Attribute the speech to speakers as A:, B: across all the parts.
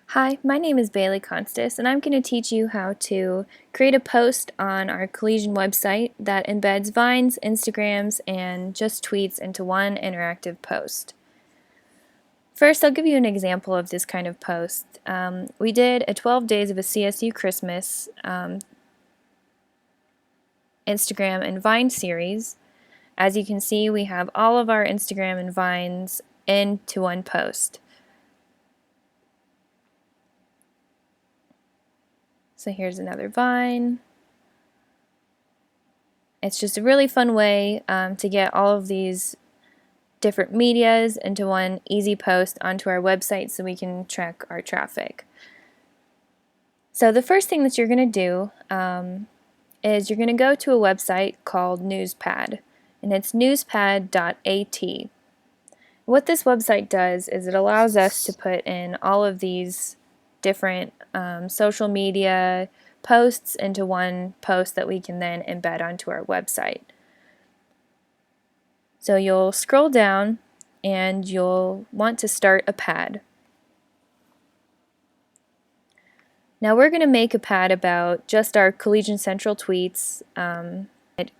A: Hi, my name is Bailey Constas, and I'm going to teach you how to create a post on our Collegian website that embeds Vines, Instagrams, and just tweets into one interactive post. First, I'll give you an example of this kind of post. We did a 12 Days of a CSU Christmas Instagram and Vine series. As you can see, we have all of our Instagram and Vines into one post. So here's another Vine. It's just a really fun way to get all of these different medias into one easy post onto our website so we can track our traffic. So the first thing that you're going to do is you're going to go to a website called Newspad, and it's newspad.at. What this website does is it allows us to put in all of these different social media posts into one post that we can then embed onto our website. So you'll scroll down and you'll want to start a pad. Now we're going to make a pad about just our Collegian Central tweets and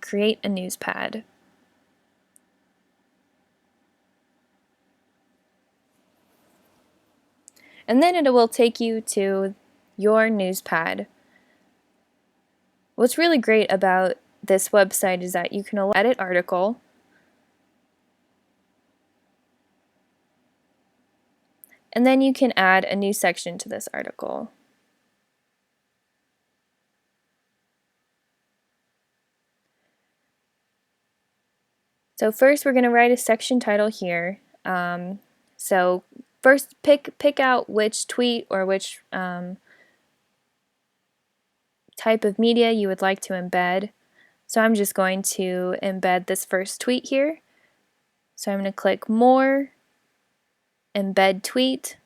A: create a news pad. And then it will take you to your news pad. What's really great about this website is that you can edit article, and then you can add a new section to this article. So first we're going to write a section title here. So first pick out which tweet or which type of media you would like to embed. So I'm just going to embed this first tweet here. So I'm going to click More, Embed Tweet.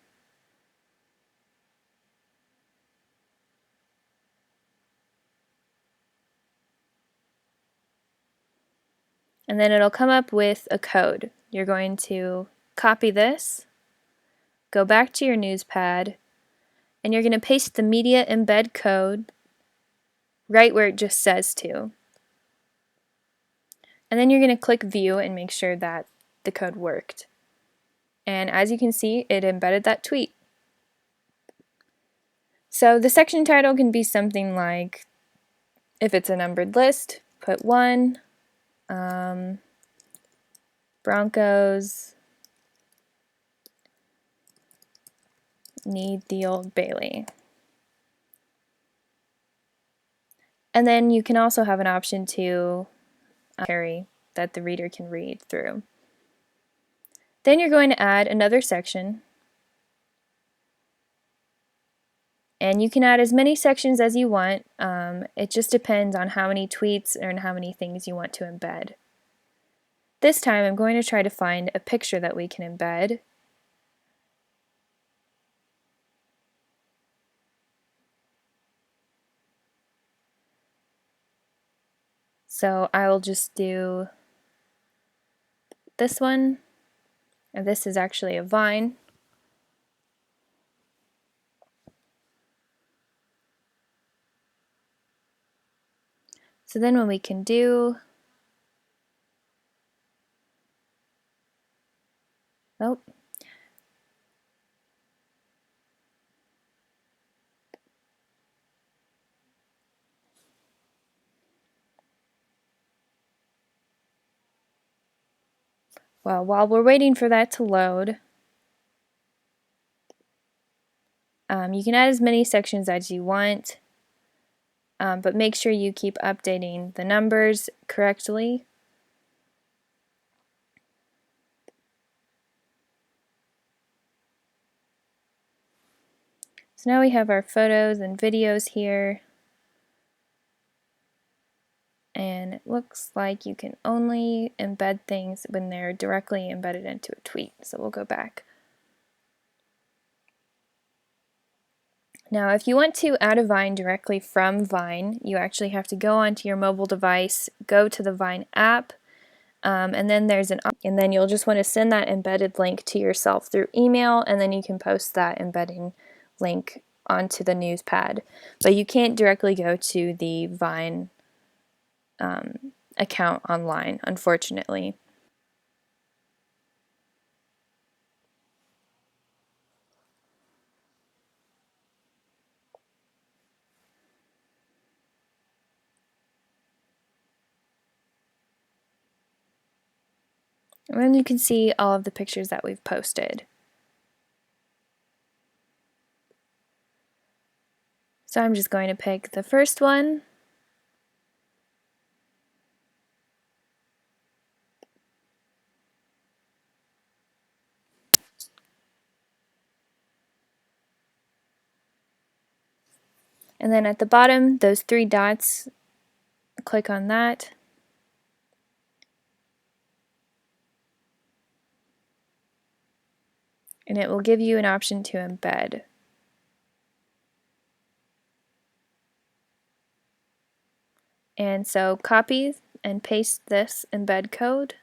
A: And then it'll come up with a code. You're going to copy this, go back to your newspad, and you're going to paste the media embed code right where it just says to. And then you're going to click View and make sure that the code worked. And as you can see, it embedded that tweet. So the section title can be something like, if it's a numbered list, put 1, Broncos need the Old Bailey. And then you can also have an option to carry that the reader can read through. Then you're going to add another section, and you can add as many sections as you want. It just depends on how many tweets and how many things you want to embed. This time I'm going to try to find a picture that we can embed. So I will just do this one, and this is actually a vine. So then what we can do, oh, well, while we're waiting for that to load, you can add as many sections as you want, but make sure you keep updating the numbers correctly. So now we have our photos and videos here, and it looks like you can only embed things when they're directly embedded into a tweet. So we'll go back. Now, if you want to add a Vine directly from Vine, you actually have to go onto your mobile device, go to the Vine app, and then there's and then you'll just want to send that embedded link to yourself through email, and then you can post that embedding link onto the Newspad, but you can't directly go to the Vine account online, unfortunately. And then you can see all of the pictures that we've posted. So I'm just going to pick the first one. And then at the bottom, those three dots, click on that. And it will give you an option to embed. And so copy and paste this embed code.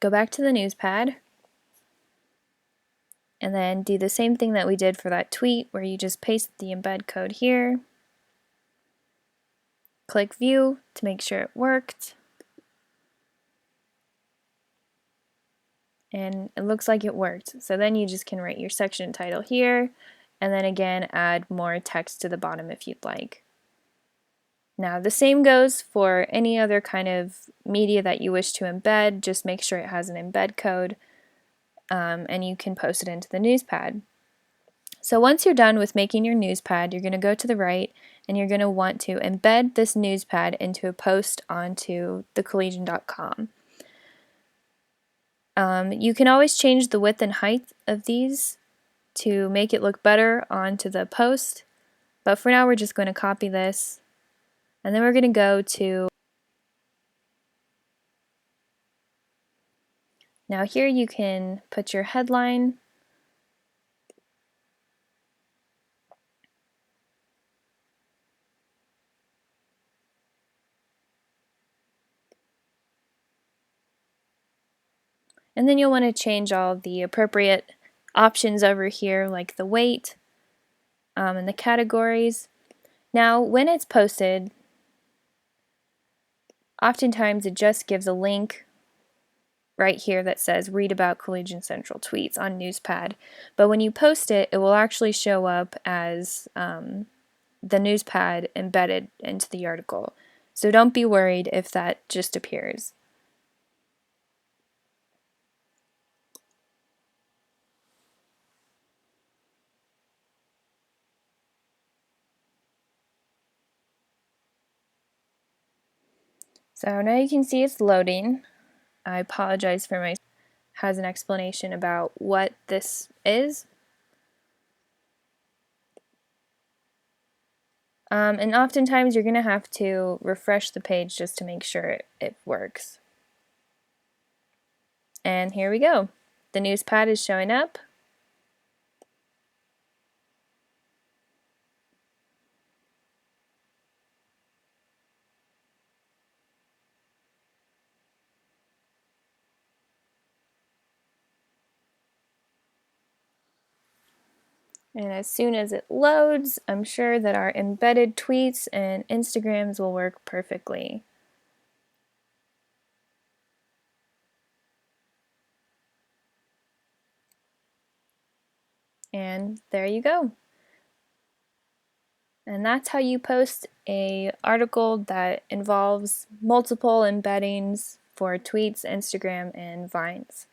A: Go back to the Newspad. And then do the same thing that we did for that tweet, where you just paste the embed code here. Click View to make sure it worked. And it looks like it worked. So then you just can write your section title here, and then again add more text to the bottom if you'd like. Now the same goes for any other kind of media that you wish to embed. Just make sure it has an embed code, and you can post it into the Newspad. So once you're done with making your Newspad, you're going to go to the right and you're going to want to embed this Newspad into a post onto thecollegian.com. You can always change the width and height of these to make it look better onto the post, but for now we're just going to copy this, and then we're going to go to, now here you can put your headline, and then you'll want to change all the appropriate options over here, like the weight and the categories. Now when it's posted, oftentimes it just gives a link right here that says read about Collegian Central tweets on Newspad, but when you post it, it will actually show up as the Newspad embedded into the article. So don't be worried if that just appears. So now you can see it's loading. I apologize for my has an explanation about what this is. And oftentimes you're going to have to refresh the page just to make sure it works. And here we go. The Newspad is showing up. And as soon as it loads, I'm sure that our embedded tweets and Instagrams will work perfectly. And there you go. And that's how you post an article that involves multiple embeddings for tweets, Instagram, and Vines.